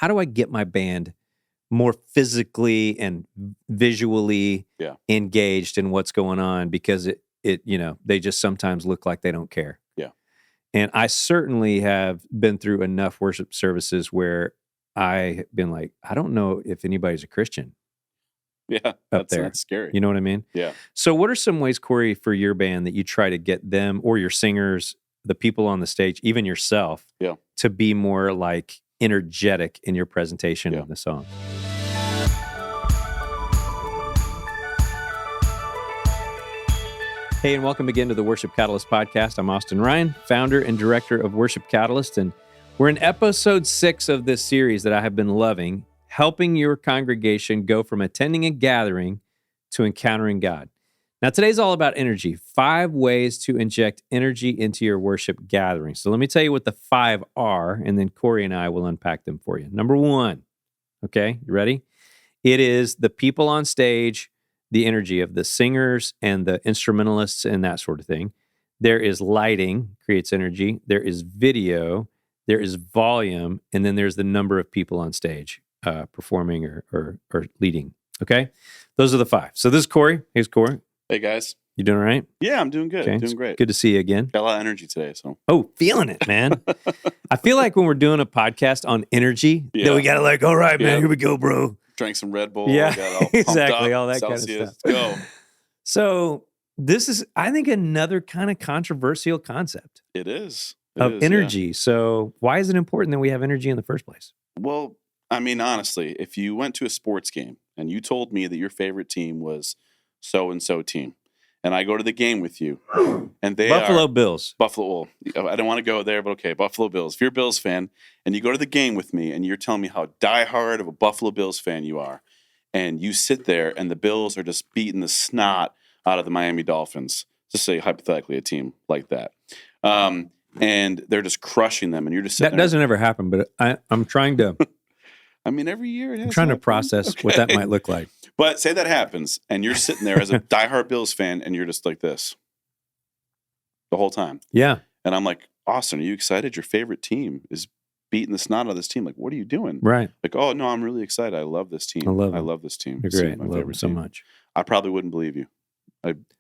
how do I get my band more physically and visually engaged in what's going on, because they just sometimes look like they don't care. Yeah. And I certainly have been through enough worship services where I've been like, I don't know if anybody's a Christian. Yeah, that's scary. You know what I mean? Yeah. So what are some ways, Corey, for your band that you try to get them or your singers, the people on the stage, even yourself, to be more like energetic in your presentation of the song? Hey, and welcome again to the Worship Catalyst podcast. I'm Austin Ryan, founder and director of Worship Catalyst, and we're in episode 6 of this series that I have been loving, helping your congregation go from attending a gathering to encountering God. Now, today's all about energy. 5 ways to inject energy into your worship gathering. So let me tell you what the 5 are, and then Corey and I will unpack them for you. Number 1, okay, you ready? It is the people on stage, the energy of the singers and the instrumentalists and that sort of thing. There is lighting, creates energy. There is video. There is volume. And then there's the number of people on stage performing or leading. Okay? Those are the 5. So this is Corey. Here's Corey. Hey, guys. You doing all right? Yeah, I'm doing good. Okay. Doing great. Good to see you again. Got a lot of energy today. Oh, feeling it, man. I feel like when we're doing a podcast on energy, that we got to like, all right, man, here we go, bro. Drank some Red Bull. Yeah, got all exactly. up, All that Celsius, kind of stuff. Go. So this is, I think, another kind of controversial concept. It is. Of energy. Yeah. So why is it important that we have energy in the first place? Well, I mean, honestly, if you went to a sports game and you told me that your favorite team was so-and-so team, and I go to the game with you, and they Buffalo Bills. Buffalo, well, I don't want to go there, but okay, Buffalo Bills. If you're a Bills fan, and you go to the game with me, and you're telling me how diehard of a Buffalo Bills fan you are, and you sit there, and the Bills are just beating the snot out of the Miami Dolphins, just say hypothetically a team like that, and they're just crushing them, and you're just sitting that there. Doesn't ever happen, but I'm trying to. I mean, every year it has. I'm trying to process what that might look like. But say that happens, and you're sitting there as a diehard Bills fan, and you're just like this the whole time. Yeah. And I'm like, Austin, are you excited? Your favorite team is beating the snot out of this team. Like, what are you doing? Right. Like, oh, no, I'm really excited. I love this team. I love this team. You're great. I love them so much. I probably wouldn't believe you.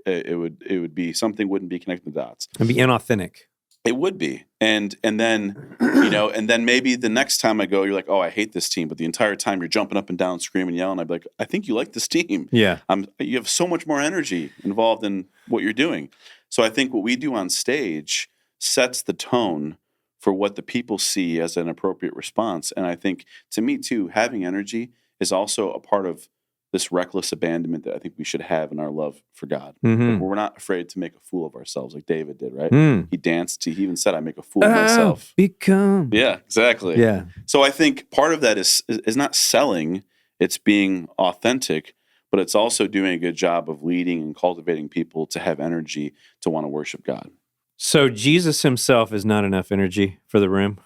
It would be something wouldn't be connecting the dots. It'd be inauthentic. It would be. And then, and then maybe the next time I go, you're like, oh, I hate this team. But the entire time you're jumping up and down, screaming, yelling. I'd be like, I think you like this team. Yeah. You have so much more energy involved in what you're doing. So I think what we do on stage sets the tone for what the people see as an appropriate response. And I think, to me, too, having energy is also a part of this reckless abandonment that I think we should have in our love for God. Mm-hmm. We're not afraid to make a fool of ourselves like David did, right? He danced. He even said, I make a fool of myself. Become. Yeah, exactly. Yeah. So I think part of that is not selling. It's being authentic, but it's also doing a good job of leading and cultivating people to have energy to want to worship God. So Jesus himself is not enough energy for the room.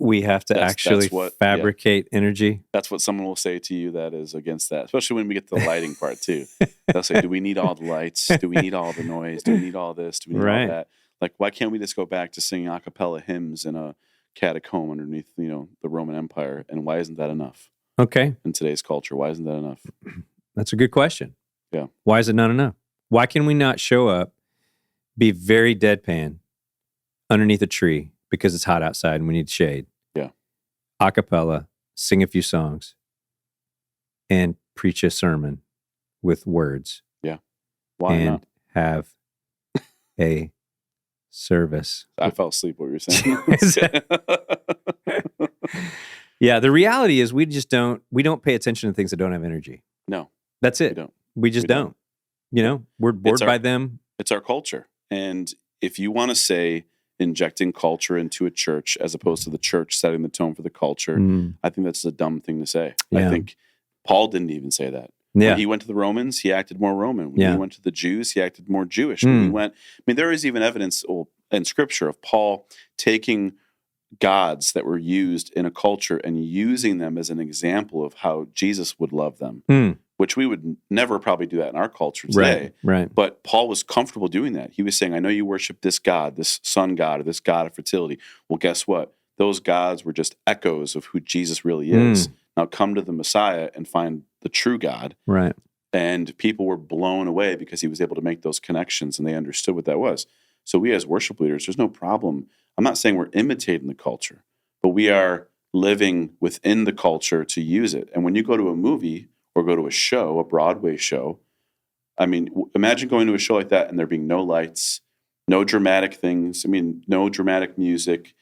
We have to actually fabricate energy. That's what someone will say to you that is against that, especially when we get to the lighting part too. They'll say, do we need all the lights? Do we need all the noise? Do we need all this? Do we need all that? Like, why can't we just go back to singing a cappella hymns in a catacomb underneath, the Roman Empire? And why isn't that enough? Okay. In today's culture, why isn't that enough? That's a good question. Yeah. Why is it not enough? Why can we not show up, be very deadpan underneath a tree because it's hot outside and we need shade? Yeah. A cappella, sing a few songs, and preach a sermon with words. Yeah. Why not? Have a service. I fell asleep what you were saying. Yeah, the reality is we don't pay attention to things that don't have energy. No. That's it. We just don't. We're bored by them. It's our culture. And if you want to say injecting culture into a church as opposed to the church setting the tone for the culture, I think that's a dumb thing to say. Yeah. I think Paul didn't even say that. Yeah. When he went to the Romans, he acted more Roman. When he went to the Jews, he acted more Jewish. When he there is even evidence in Scripture of Paul taking gods that were used in a culture and using them as an example of how Jesus would love them, which we would never probably do that in our culture today. Right. But Paul was comfortable doing that. He was saying, I know you worship this God, this sun God, or this God of fertility. Well, guess what? those gods were just echoes of who Jesus really is. Now come to the Messiah and find the true God. Right. And people were blown away because he was able to make those connections and they understood what that was. So we as worship leaders, there's no problem. I'm not saying we're imitating the culture, but we are living within the culture to use it. And when you go to a movie or go to a show, a Broadway show, I mean, imagine going to a show like that and there being no lights, no dramatic things. I mean, no dramatic music.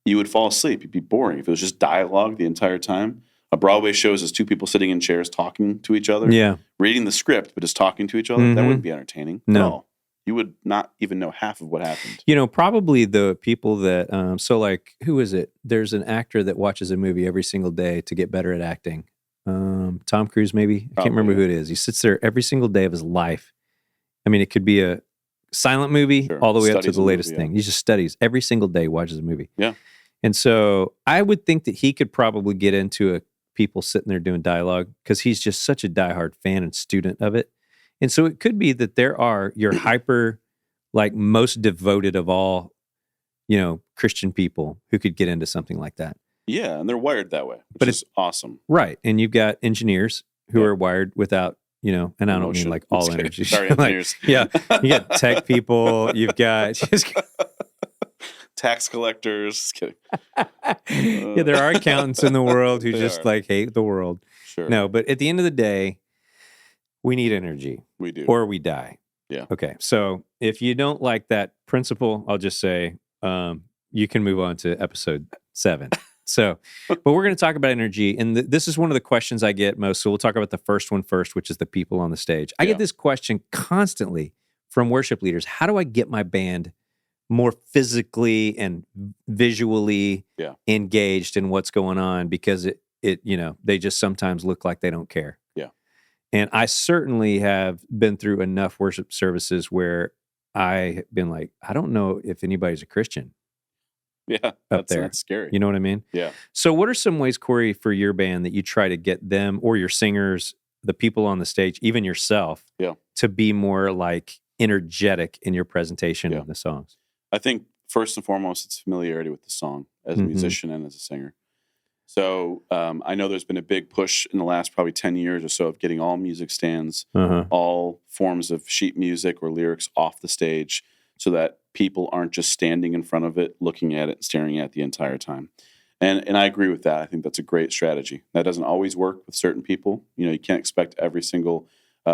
You would fall asleep. You'd be boring. If it was just dialogue the entire time. A Broadway show is two people sitting in chairs talking to each other, Yeah. reading the script, but just talking to each other. That Mhm. wouldn't be entertaining No. at all. You would not even know half of what happened. Probably the people that, so like, who is it? There's an actor that watches a movie every single day to get better at acting. Tom Cruise, maybe. I can't remember who it is. He sits there every single day of his life. I mean, it could be a silent movie Sure. all the way up to Studies the a latest movie, thing. He just studies every single day, watches a movie. Yeah. And so I would think that he could probably get into people sitting there doing dialogue because he's just such a diehard fan and student of it. And so it could be that there are your hyper, like most devoted of all, Christian people who could get into something like that. Yeah, and they're wired that way, which But is awesome. Right. And you've got engineers who Yeah. are wired without, and I don't Emotion. mean like all Just kidding. energy. Sorry, Like, engineers. yeah. You got tech people. You've got Tax collectors. Just kidding. yeah, there are accountants in the world who They just are. like hate the world. Sure. No, but at the end of the day, we need energy We do. or we die. Yeah. Okay. So if you don't like that principle, I'll just say you can move on to episode 7. So, but we're going to talk about energy. And this is one of the questions I get most. So we'll talk about the first one first, which is the people on the stage. I Yeah. get this question constantly from worship leaders. How do I get my band more physically and visually Yeah. engaged in what's going on? Because they just sometimes look like they don't care. Yeah. And I certainly have been through enough worship services where I've been like, I don't know if anybody's a Christian. Yeah, there. That's scary. You know what I mean? Yeah. So what are some ways, Corey, for your band that you try to get them or your singers, the people on the stage, even yourself, Yeah. to be more like energetic in your presentation Yeah. of the songs? I think first and foremost, it's familiarity with the song as a Mhm. musician and as a singer. So I know there's been a big push in the last probably 10 years or so of getting all music stands, Uh-huh. all forms of sheet music or lyrics off the stage so that people aren't just standing in front of it, looking at it, staring at it the entire time. And I agree with that. I think that's a great strategy. That doesn't always work with certain people. You can't expect every single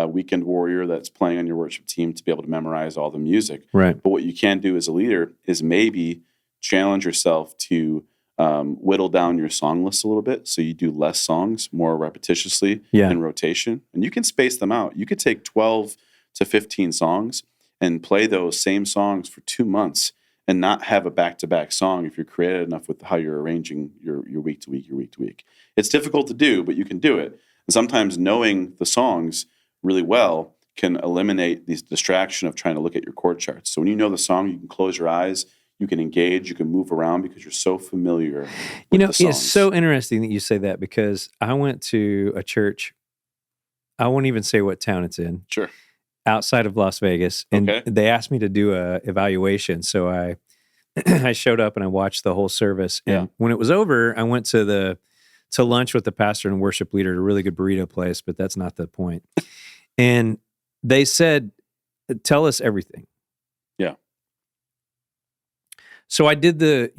weekend warrior that's playing on your worship team to be able to memorize all the music. Right. But what you can do as a leader is maybe challenge yourself to whittle down your song list a little bit. So you do less songs more repetitiously Yeah. in rotation. And you can space them out. You could take 12 to 15 songs and play those same songs for 2 months and not have a back-to-back song if you're creative enough with how you're arranging your week to week. It's difficult to do, but you can do it. And sometimes knowing the songs really well can eliminate this distraction of trying to look at your chord charts. So when you know the song, you can close your eyes, you can engage, you can move around because you're so familiar with the It's songs. so interesting that you say that because I went to a church, I won't even say what town it's in, Sure. outside of Las Vegas, and Okay. they asked me to do a evaluation. So I I showed up and I watched the whole service. And Yeah. when it was over, I went to lunch with the pastor and worship leader at a really good burrito place, but that's not the point. And they said, "Tell us everything." Yeah. So I did the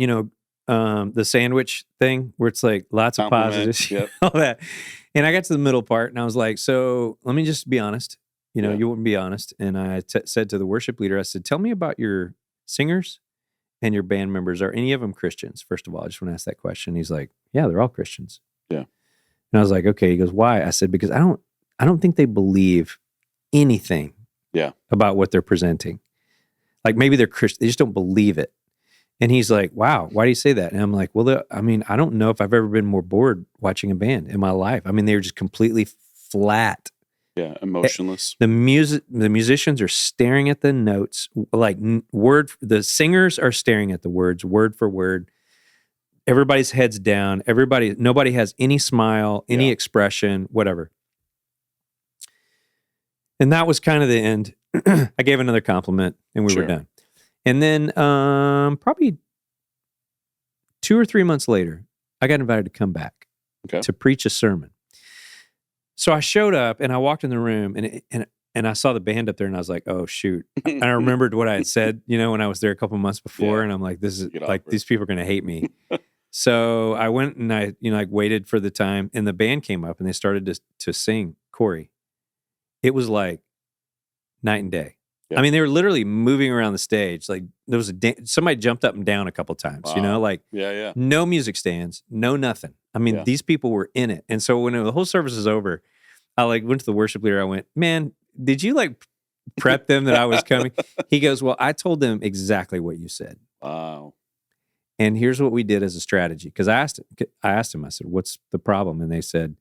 sandwich thing where it's like lots of Compliment, positives, yep. all that. And I got to the middle part and I was like, so let me just be honest. Yeah. You wouldn't be honest. And I said to the worship leader, I said, tell me about your singers and your band members. Are any of them Christians? First of all, I just want to ask that question. He's like, yeah, they're all Christians. Yeah. And I was like, okay. He goes, why? I said, because I don't think they believe anything Yeah. about what they're presenting. Like maybe they're Christian, they just don't believe it. And he's like, wow, why do you say that? And I'm like, well, I don't know if I've ever been more bored watching a band in my life. I mean, they were just completely flat. Yeah. Emotionless. The musicians are staring at the notes, like the singers are staring at the words, word for word. Everybody's heads down. Nobody has any smile, any Yeah. expression, whatever. And that was kind of the end. I gave another compliment and we were Sure. done. And then probably 2 or 3 months later, I got invited to come back to preach a sermon. So I showed up and I walked in the room and I saw the band up there and I was like, oh shoot. And I remembered what I had said, when I was there a couple months before, and I'm like, this is like, these people are going to hate me. So I went and I waited for the time, and the band came up and they started to sing Corey. It was like night and day. Yeah. I mean, they were literally moving around the stage. Like there was somebody jumped up and down a couple times, no music stands, no nothing. I mean, these people were in it. And so when the whole service is over, I went to the worship leader. I went, man, did you prep them that I was coming? He goes, well, I told them exactly what you said. Wow. And here's what we did as a strategy. Because I asked him, I said, what's the problem? And they said,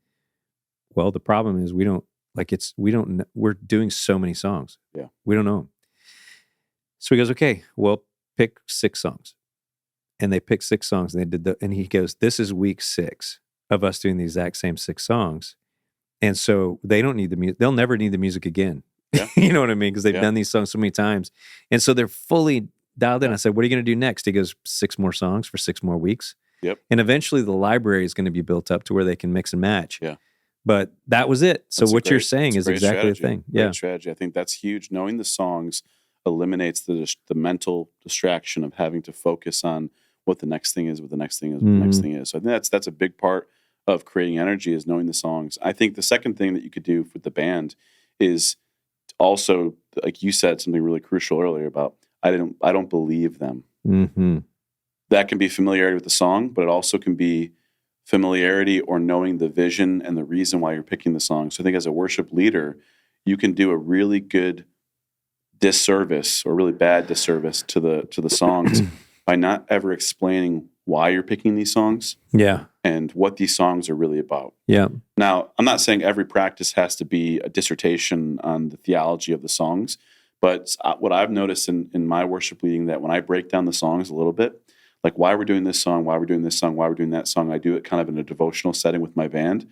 well, the problem is we're doing so many songs. Yeah. We don't know them. So he goes, okay, well, pick 6 songs. And they picked 6 songs, and and he goes, this is week 6 of us doing the exact same 6 songs. And so they don't need the music. They'll never need the music again. Yeah. You know what I mean? Because they've done these songs so many times. And so they're fully dialed in. I said, what are you going to do next? He goes, 6 more songs for 6 more weeks. Yep. And eventually the library is going to be built up to where they can mix and match. Yeah. But that was it. So what you're saying is exactly strategy. the thing. Great strategy. I think that's huge. Knowing the songs eliminates the mental distraction of having to focus on what the next thing is, what the next thing is, what the next thing is. So I think that's a big part of creating energy, is knowing the songs. I think the second thing that you could do with the band is also, like you said, something really crucial earlier about I don't believe them. Mm-hmm. That can be familiarity with the song, but it also can be familiarity or knowing the vision and the reason why you're picking the song. So I think as a worship leader, you can do a really good disservice or really bad disservice to the songs by not ever explaining why you're picking these songs. Yeah. And what these songs are really about. Yeah. Now, I'm not saying every practice has to be a dissertation on the theology of the songs, but what I've noticed in my worship leading, that when I break down the songs a little bit, like why we're doing this song, why we're doing this song, why we're doing that song, I do it kind of in a devotional setting with my band.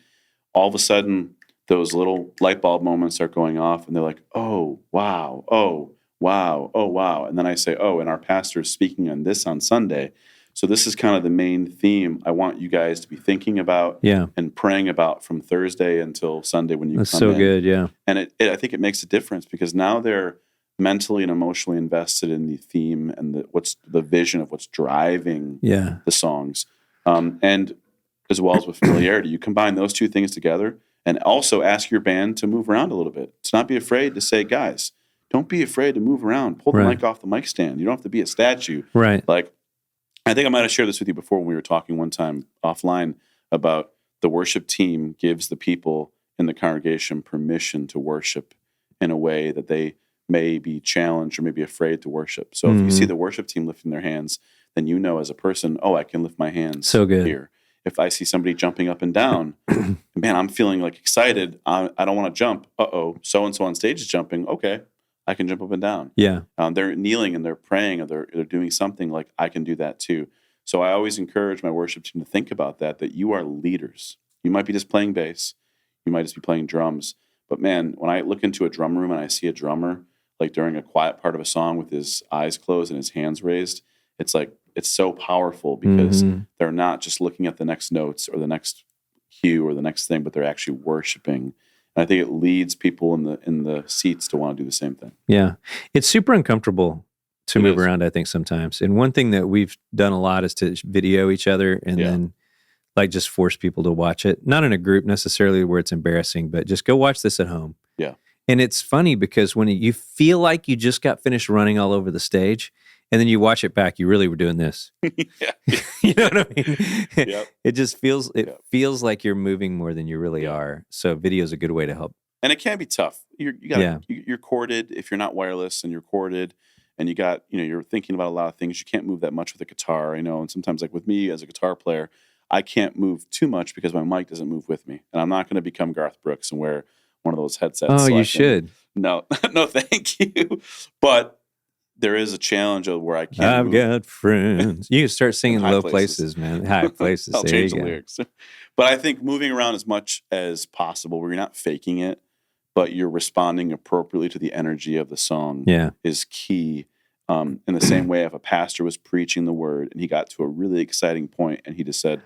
All of a sudden, those little light bulb moments are going off, and they're like, oh, wow, oh, wow, oh, wow. And then I say, oh, and our pastor is speaking on this on Sunday. So this is kind of the main theme I want you guys to be thinking about and praying about from Thursday until Sunday when you That's come so in. good, yeah. And I think it makes a difference, because now they're mentally and emotionally invested in the theme and what's the vision of what's driving the songs. And as well as with familiarity, you combine those two things together, and also ask your band to move around a little bit. To not be afraid to say, guys, don't be afraid to move around. Pull the mic off the mic stand. You don't have to be a statue. Right. Like, I think I might have shared this with you before when we were talking one time offline about the worship team gives the people in the congregation permission to worship in a way that they may be challenged or may be afraid to worship. So if you see the worship team lifting their hands, then you know as a person, oh, I can lift my hands here. If I see somebody jumping up and down, man, I'm feeling like excited. I don't want to jump. Uh-oh, so-and-so on stage is jumping. Okay, I can jump up and down. Yeah. They're kneeling and they're praying, or they're doing something, like I can do that too. So I always encourage my worship team to think about that you are leaders. You might be just playing bass. You might just be playing drums. But man, when I look into a drum room and I see a drummer, like during a quiet part of a song with his eyes closed and his hands raised, it's like, it's so powerful, because they're not just looking at the next notes or the next cue or the next thing, but they're actually worshiping. And I think it leads people in the seats to want to do the same thing. Yeah. It's super uncomfortable to move around, I think, sometimes. And one thing that we've done a lot is to video each other and then just force people to watch it. Not in a group necessarily where it's embarrassing, but just go watch this at home. Yeah. And it's funny because when you feel like you just got finished running all over the stage, and then you watch it back, you really were doing this. You know what I mean? Yep. It just feels like you're moving more than you really are. So video is a good way to help. And it can be tough. You're corded if you're not wireless, and you're corded, and you're thinking about a lot of things. You can't move that much with a guitar, and sometimes, like with me as a guitar player, I can't move too much because my mic doesn't move with me. And I'm not going to become Garth Brooks and wear one of those headsets. Oh, you should. No, thank you. But there is a challenge of where I can't. I've got friends. You can start singing low places, man. High places. I'll change the lyrics. But I think moving around as much as possible, where you're not faking it, but you're responding appropriately to the energy of the song, is key. In the same way, if a pastor was preaching the word and he got to a really exciting point and he just said,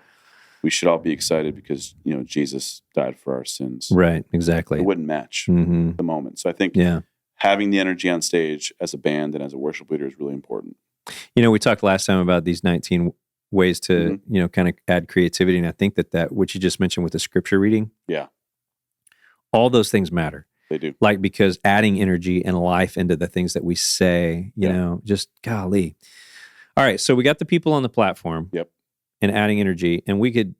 we should all be excited because, Jesus died for our sins. Right, exactly. It wouldn't match Mm-hmm. the moment. So I think Yeah. having the energy on stage as a band and as a worship leader is really important. We talked last time about these 19 ways to, kind of add creativity. And I think that what you just mentioned with the scripture reading, Yeah, all those things matter. they do. Like, because adding energy and life into the things that we say, just golly. All right. So we got the people on the platform. Yep. And adding energy. And we could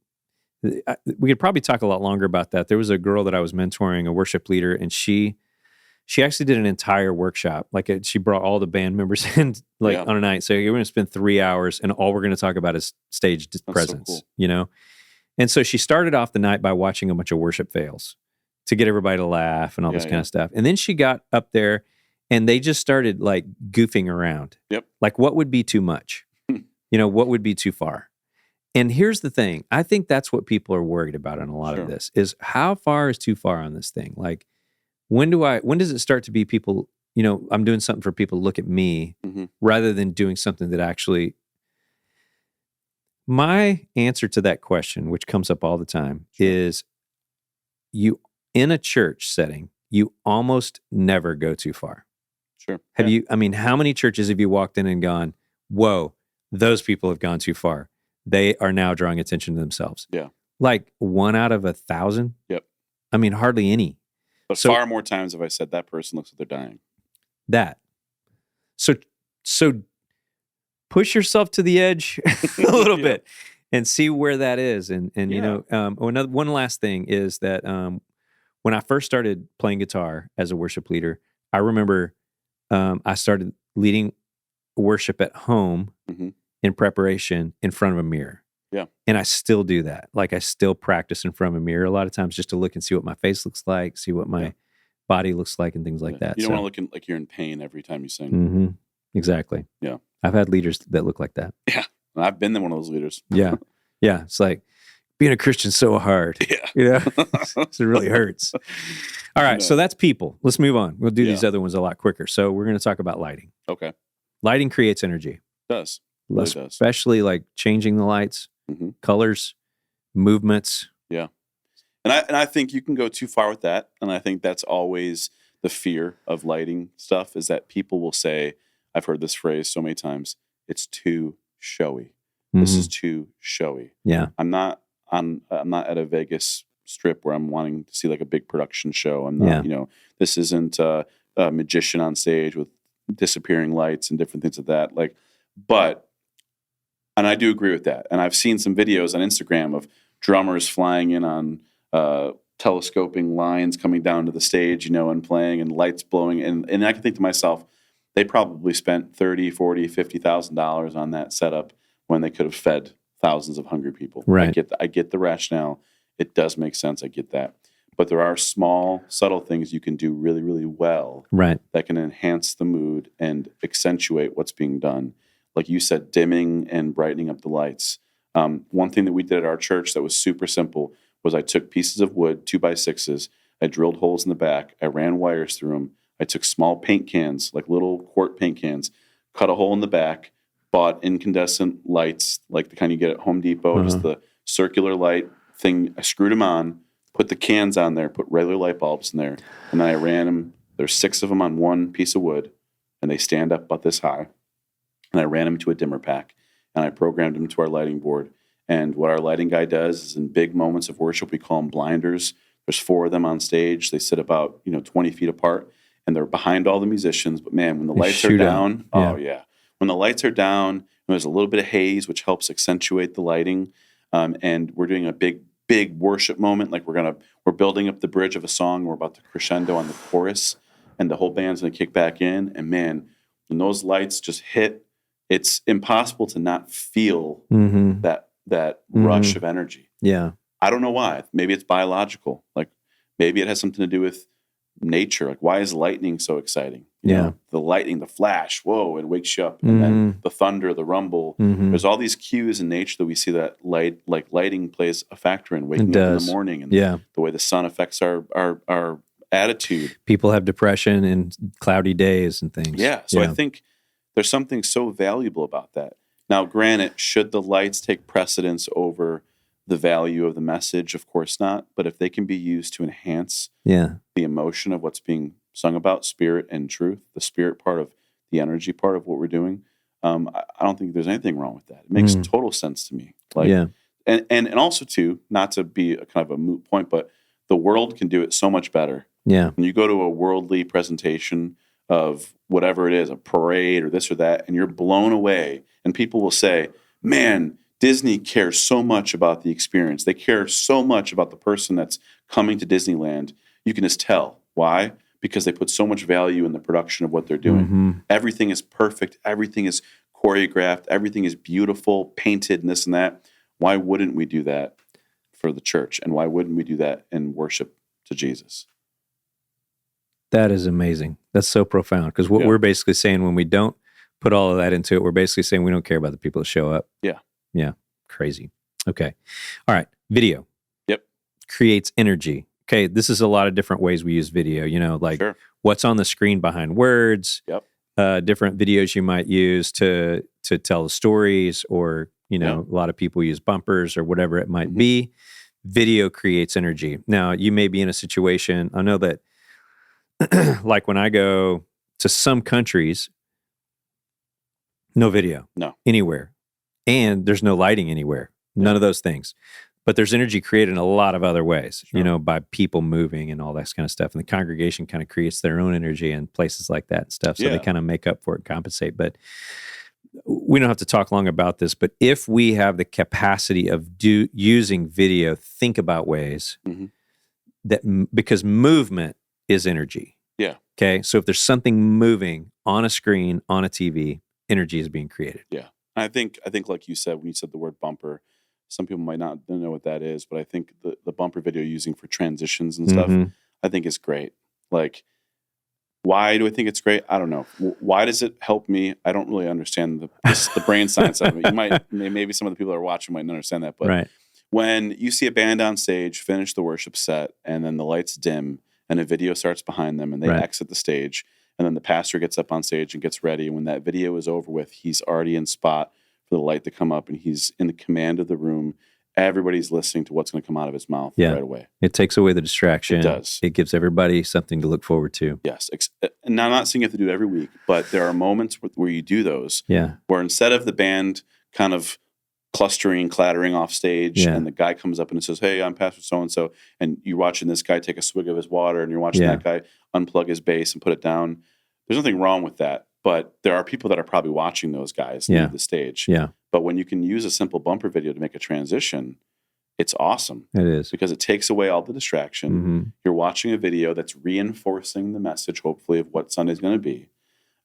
probably talk a lot longer about that. There was a girl that I was mentoring, a worship leader, and she actually did an entire workshop. Like, she brought all the band members in on a night. So you're going to spend 3 hours and all we're going to talk about is stage presence, so cool. And so she started off the night by watching a bunch of worship fails to get everybody to laugh and all this kind of stuff. And then she got up there and they just started like goofing around. Yep. Like, what would be too much? What would be too far? And here's the thing. I think that's what people are worried about in a lot of this is how far is too far on this thing? Like, when does it start to be people, I'm doing something for people to look at me rather than doing something that actually. My answer to that question, which comes up all the time, is you in a church setting, you almost never go too far. Sure. How many churches have you walked in and gone, whoa, those people have gone too far. They are now drawing attention to themselves. Yeah. Like 1 out of 1,000? Yep. Hardly any. But far more times have I said that person looks like they're dying. That. So push yourself to the edge a little bit and see where that is. And one last thing is that when I first started playing guitar as a worship leader, I remember I started leading worship at home in preparation in front of a mirror. Yeah. And I still do that. Like, I still practice in front of a mirror a lot of times just to look and see what my face looks like, see what my body looks like and things like that. You don't want to look like you're in pain every time you sing. Mm-hmm. Exactly. Yeah. I've had leaders that look like that. Yeah. I've been one of those leaders. Yeah. Yeah. It's like being a Christian's so hard. Yeah. It really hurts. All right. So that's people. Let's move on. We'll do these other ones a lot quicker. So we're going to talk about lighting. Okay. Lighting creates energy. It does. Really especially like changing the lights, colors, movements. Yeah. And I think you can go too far with that. And I think that's always the fear of lighting stuff is that people will say, I've heard this phrase so many times, it's too showy. This is too showy. Yeah. I'm not at a Vegas strip where I'm wanting to see like a big production show. I'm not, this isn't a magician on stage with disappearing lights and different things like that. And I do agree with that. And I've seen some videos on Instagram of drummers flying in on telescoping lines coming down to the stage, and playing and lights blowing. And I can think to myself, they probably spent $30,000, $40,000, $50,000 on that setup when they could have fed thousands of hungry people. Right. I get the rationale. It does make sense. I get that. But there are small, subtle things you can do really, really well that can enhance the mood and accentuate what's being done. Like you said, dimming and brightening up the lights. One thing that we did at our church that was super simple was I took pieces of wood, 2x6s, I drilled holes in the back, I ran wires through them, I took small paint cans, like little quart paint cans, cut a hole in the back, bought incandescent lights, like the kind you get at Home Depot, just the circular light thing. I screwed them on, put the cans on there, put regular light bulbs in there, and then I ran them. There's 6 of them on one piece of wood, and they stand up about this high. And I ran them to a dimmer pack, and I programmed them to our lighting board. And what our lighting guy does is in big moments of worship, we call them blinders. There's 4 of them on stage. They sit about 20 feet apart, and they're behind all the musicians. But man, when the lights are down, when the lights are down, there's a little bit of haze, which helps accentuate the lighting. And we're doing a big worship moment. Like we're building up the bridge of a song. We're about to crescendo on the chorus, and the whole band's going to kick back in. And man, when those lights just hit, it's impossible to not feel that rush of energy. Yeah. I don't know why. Maybe it's biological. Like maybe it has something to do with nature. Like why is lightning so exciting? You know, the lightning, the flash, whoa, it wakes you up. And then the thunder, the rumble. There's all these cues in nature that we see that lighting plays a factor in waking up in the morning and the way the sun affects our attitude. People have depression and cloudy days and things. Yeah. So I think There's something so valuable about that. Now, granted, should the lights take precedence over the value of the message? Of course not. But if they can be used to enhance Yeah. the emotion of what's being sung about, spirit and truth, the spirit part of the energy part of what we're doing, I don't think there's anything wrong with that. It makes total sense to me. Like, Yeah. and also too, not to be a kind of a moot point, but the world can do it so much better. Yeah. When you go to a worldly presentation of whatever it is, a parade or this or that, and you're blown away, and people will say, man, Disney cares so much about the experience. They care so much about the person that's coming to Disneyland. You can just tell. Why? Because they put so much value in the production of what they're doing. Mm-hmm. Everything is perfect. Everything is choreographed. Everything is beautiful, painted, and this and that. Why wouldn't we do that for the church? And why wouldn't we do that in worship to Jesus? That is amazing. That's so profound. Because what we're basically saying when we don't put all of that into it, we're basically saying we don't care about the people that show up. Yeah. Yeah. Crazy. Okay. All right. Video. Yep. Creates energy. Okay. This is a lot of different ways we use video, like what's on the screen behind words, different videos you might use to tell the stories, or, a lot of people use bumpers or whatever it might be. Video creates energy. Now, you may be in a situation, I know that like when I go to some countries, no video, anywhere, and there's no lighting anywhere, none of those things. But there's energy created in a lot of other ways, by people moving and all that kind of stuff. And the congregation kind of creates their own energy in places like that and stuff. So they kind of make up for it, compensate. But we don't have to talk long about this. But if we have the capacity of using video, think about ways that, because movement is energy. Yeah. Okay. So if there's something moving on a screen, on a TV, energy is being created. Yeah. I think like you said, when you said the word bumper, some people might not know what that is, but I think the bumper video using for transitions and stuff, I think is great. Like, why do I think it's great? I don't know. Why does it help me? I don't really understand the brain science of it. Maybe some of the people that are watching might not understand that, but when you see a band on stage finish the worship set and then the lights dim and a video starts behind them and they exit the stage, and then the pastor gets up on stage and gets ready. And when that video is over with, he's already in spot for the light to come up, and he's in the command of the room. Everybody's listening to what's going to come out of his mouth right away. It takes away the distraction. It does. It gives everybody something to look forward to. Yes. And I'm not saying you have to do it every week, but there are moments where you do those. Yeah. Where instead of the band kind of clustering, clattering off stage, and the guy comes up and says, hey, I'm Pastor so-and-so, and you're watching this guy take a swig of his water, and you're watching that guy unplug his bass and put it down. There's nothing wrong with that, but there are people that are probably watching those guys leave the stage. Yeah. But when you can use a simple bumper video to make a transition, it's awesome. It is. Because it takes away all the distraction. You're watching a video that's reinforcing the message, hopefully, of what Sunday's going to be,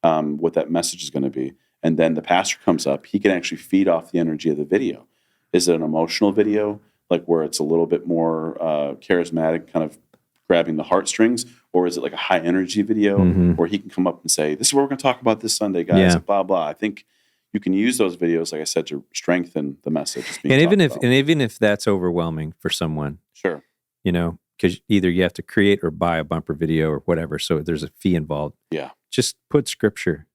what that message is going to be. And then the pastor comes up. He can actually feed off the energy of the video. Is it an emotional video, like where it's a little bit more charismatic, kind of grabbing the heartstrings? Or is it like a high energy video where he can come up and say, this is what we're going to talk about this Sunday, guys, blah, blah. I think you can use those videos, like I said, to strengthen the message. And even if that's overwhelming for someone, sure, because either you have to create or buy a bumper video or whatever, so there's a fee involved. Yeah, just put scripture.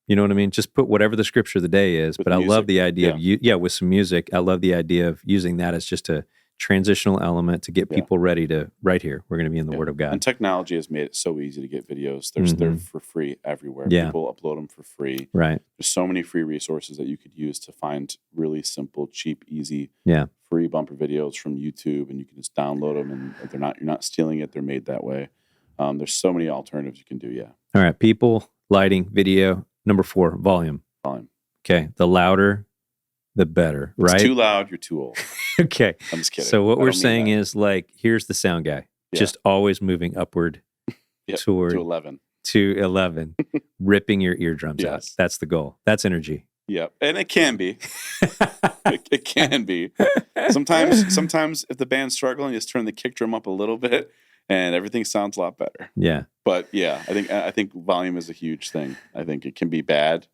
You know what I mean? Just put whatever the scripture of the day is. But I love the idea of with some music. I love the idea of using that as just a transitional element to get people ready to, right here, we're going to be in the Word of God. And technology has made it so easy to get videos. They're for free everywhere. Yeah. People upload them for free. Right. There's so many free resources that you could use to find really simple, cheap, easy, free bumper videos from YouTube, and you can just download them, and you're not stealing it. They're made that way. There's so many alternatives you can do. Yeah. All right. People, lighting, video. Number 4, volume. Okay. The louder, the better, right? If it's too loud, you're too old. Okay. I'm just kidding. So what we're saying is, like, here's the sound guy, just always moving upward toward to 11, ripping your eardrums out. That's the goal. That's energy. Yeah, and it can be. it can be. Sometimes if the band's struggling, just turn the kick drum up a little bit, and everything sounds a lot better. Yeah. But yeah, I think volume is a huge thing. I think it can be bad.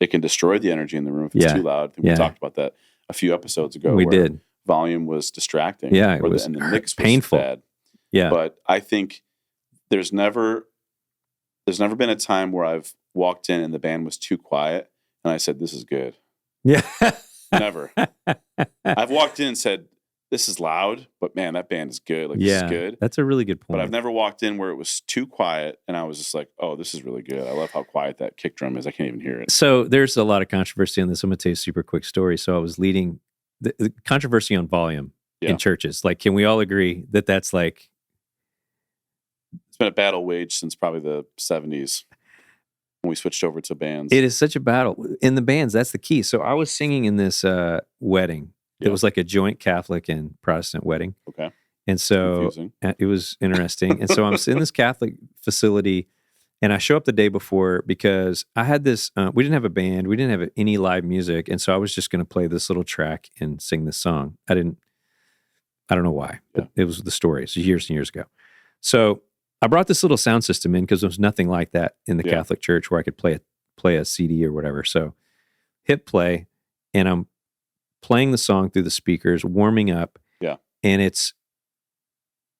It can destroy the energy in the room if it's too loud. I think we talked about that a few episodes ago. We did. Volume was distracting. Yeah, it was and the mix was painful. bad. Yeah. But I think there's never been a time where I've walked in and the band was too quiet, and I said, "This is good." Yeah. Never. I've walked in and said, "This is loud, but man, that band is good. Like, this is good." That's a really good point. But I've never walked in where it was too quiet, and I was just like, "Oh, this is really good. I love how quiet that kick drum is. I can't even hear it." So there's a lot of controversy on this. I'm going to tell you a super quick story. So I was leading the controversy on volume in churches. Like, can we all agree that that's like... It's been a battle waged since probably the 70s when we switched over to bands. It is such a battle. In the bands, that's the key. So I was singing in this wedding. It was like a joint Catholic and Protestant wedding. Okay. And so it was interesting. And so I'm in this Catholic facility, and I show up the day before because I had this, we didn't have a band. We didn't have any live music. And so I was just going to play this little track and sing this song. I don't know why, but it was the story. It's years and years ago. So I brought this little sound system in because there was nothing like that in the Catholic church where I could play a CD or whatever. So hit play, and I'm playing the song through the speakers, warming up. Yeah. And it's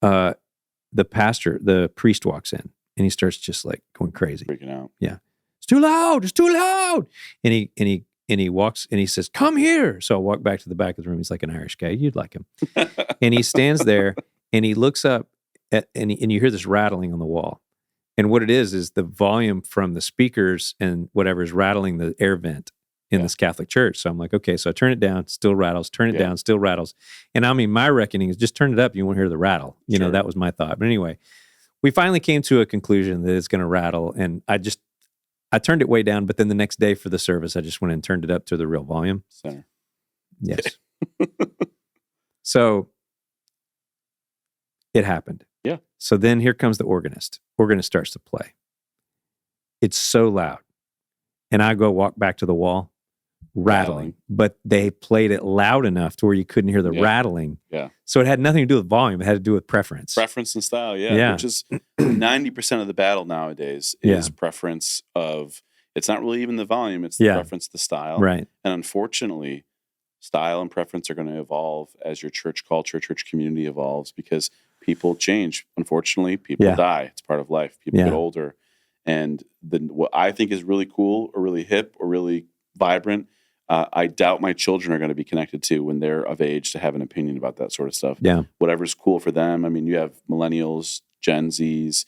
the priest walks in, and he starts just like going crazy. Freaking out. Yeah. It's too loud. It's too loud. And he walks and he says, "Come here." So I walk back to the back of the room. He's like an Irish guy. You'd like him. And he stands there and he looks up and you hear this rattling on the wall. And what it is the volume from the speakers and whatever is rattling the air vent in this Catholic church. So I'm like, okay, so I turn it down, still rattles, turn it down, still rattles. And I mean, my reckoning is just turn it up, you won't hear the rattle. You know, that was my thought. But anyway, we finally came to a conclusion that it's going to rattle. And I turned it way down, but then the next day for the service, I just went and turned it up to the real volume. Center. Yes. So it happened. Yeah. So then here comes the organist. Organist starts to play. It's so loud. And I go walk back to the wall, rattling. But they played it loud enough to where you couldn't hear the rattling. Yeah. So it had nothing to do with volume. It had to do with preference. Preference and style, which is 90% of the battle nowadays is preference of, it's not really even the volume, it's the preference, the style. Right. And unfortunately, style and preference are going to evolve as your church culture, church community evolves, because people change. Unfortunately, people die. It's part of life. People get older. And what I think is really cool or really hip or really vibrant, I doubt my children are going to be connected to when they're of age to have an opinion about that sort of stuff. Yeah. Whatever's cool for them. I mean, you have millennials, Gen Zs,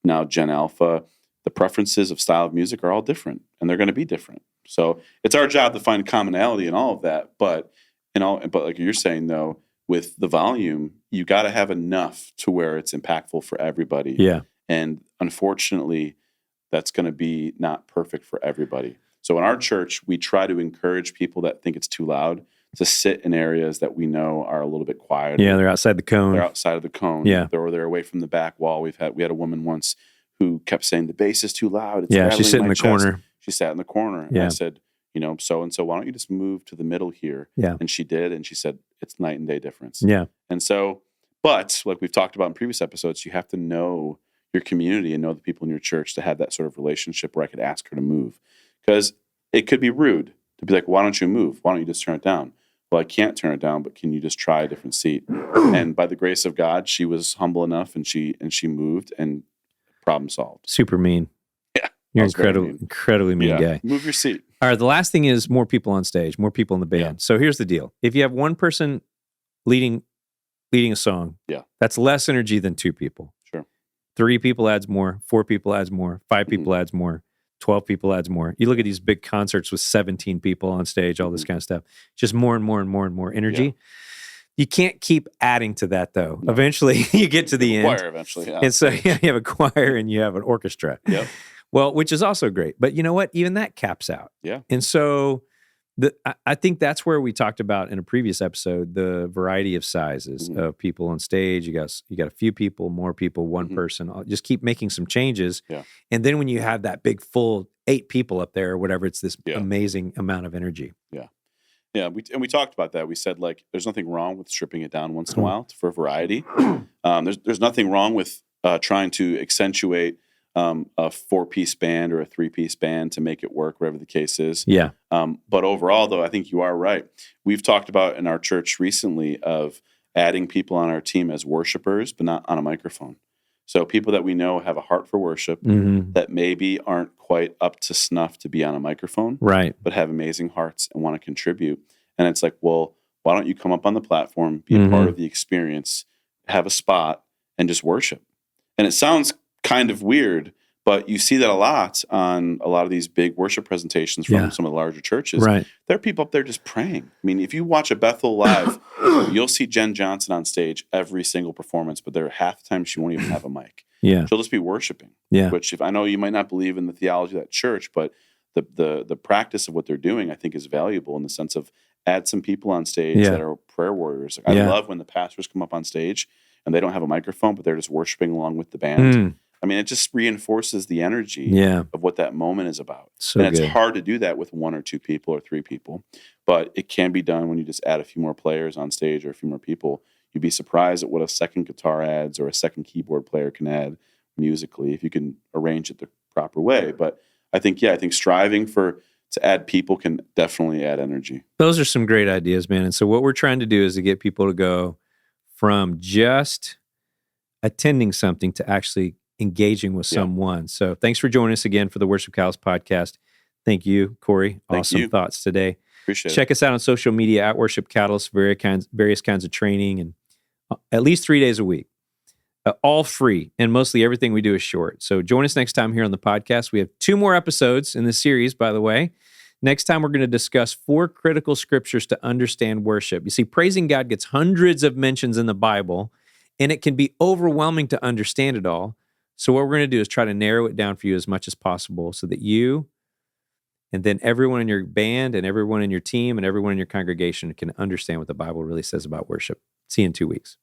now Gen Alpha. The preferences of style of music are all different, and they're going to be different. So it's our job to find commonality in all of that. But like you're saying, though, with the volume, you got to have enough to where it's impactful for everybody. Yeah. And unfortunately, that's going to be not perfect for everybody. So in our church, we try to encourage people that think it's too loud to sit in areas that we know are a little bit quieter. Yeah, they're outside the cone. They're outside of the cone. Yeah. They're away from the back wall. We had a woman once who kept saying, "The bass is too loud. It's she sat in the corner. She sat in the corner. And I said, so-and-so, why don't you just move to the middle here? Yeah. And she did. And she said, it's night and day difference. Yeah. And so, but like we've talked about in previous episodes, you have to know your community and know the people in your church to have that sort of relationship where I could ask her to move. Because it could be rude to be like, why don't you move? Why don't you just turn it down? Well, I can't turn it down, but can you just try a different seat? And by the grace of God, she was humble enough and she moved, and problem solved. Super mean. Yeah. You're incredibly mean guy. Move your seat. All right. The last thing is more people on stage, more people in the band. Yeah. So here's the deal. If you have one person leading a song, that's less energy than two people. Sure. 3 people adds more, 4 people adds more, 5 people adds more, 12 people adds more. You look at these big concerts with 17 people on stage, all this kind of stuff. Just more and more and more and more energy. Yeah. You can't keep adding to that, though. No. Eventually, you get to the end. Choir eventually, yeah. And so you have a choir and you have an orchestra. Yep. Well, which is also great. But you know what? Even that caps out. Yeah. And so I think that's where we talked about in a previous episode, the variety of sizes of people on stage. You got a few people, more people, one person. Just keep making some changes. Yeah. And then when you have that big full 8 people up there or whatever, it's this amazing amount of energy. Yeah. Yeah, we talked about that. We said, like, there's nothing wrong with stripping it down once in a while for variety. There's nothing wrong with trying to accentuate a 4-piece band or a 3-piece band to make it work, whatever the case is. Yeah. But overall, though, I think you are right. We've talked about in our church recently of adding people on our team as worshipers, but not on a microphone. So people that we know have a heart for worship Mm-hmm. that maybe aren't quite up to snuff to be on a microphone, Right. but have amazing hearts and want to contribute. And it's like, well, why don't you come up on the platform, be a Mm-hmm. part of the experience, have a spot, and just worship? And it sounds kind of weird, but you see that a lot on a lot of these big worship presentations from Yeah. some of the larger churches. Right. There are people up there just praying. I mean, if you watch a Bethel live, you'll see Jen Johnson on stage every single performance, but there are half the time she won't even have a mic. Yeah. She'll just be worshiping. Yeah. Which, if I know you might not believe in the theology of that church, but the practice of what they're doing, I think, is valuable in the sense of add some people on stage Yeah. that are prayer warriors. I Yeah. love when the pastors come up on stage and they don't have a microphone, but they're just worshiping along with the band. Mm. I mean, it just reinforces the energy Yeah. of what that moment is about. So And it's good. hard to do that with 1 or 2 people or 3 people, but it can be done when you just add a few more players on stage or a few more people. You'd be surprised at what a second guitar adds or a second keyboard player can add musically if you can arrange it the proper way. But I think striving to add people can definitely add energy. Those are some great ideas, man. And so what we're trying to do is to get people to go from just attending something to actually engaging with Yeah. someone. So thanks for joining us again for the Worship Catalyst podcast. Thank you, Corey. Thank Awesome you. thoughts today. Appreciate it. Check us out on social media at Worship Catalyst, various kinds of training, and at least 3 days a week. All free, and mostly everything we do is short. So join us next time here on the podcast. We have 2 more episodes in this series, by the way. Next time, we're going to discuss 4 critical scriptures to understand worship. You see, praising God gets hundreds of mentions in the Bible, and it can be overwhelming to understand it all. So what we're going to do is try to narrow it down for you as much as possible so that you and then everyone in your band and everyone in your team and everyone in your congregation can understand what the Bible really says about worship. See you in 2 weeks.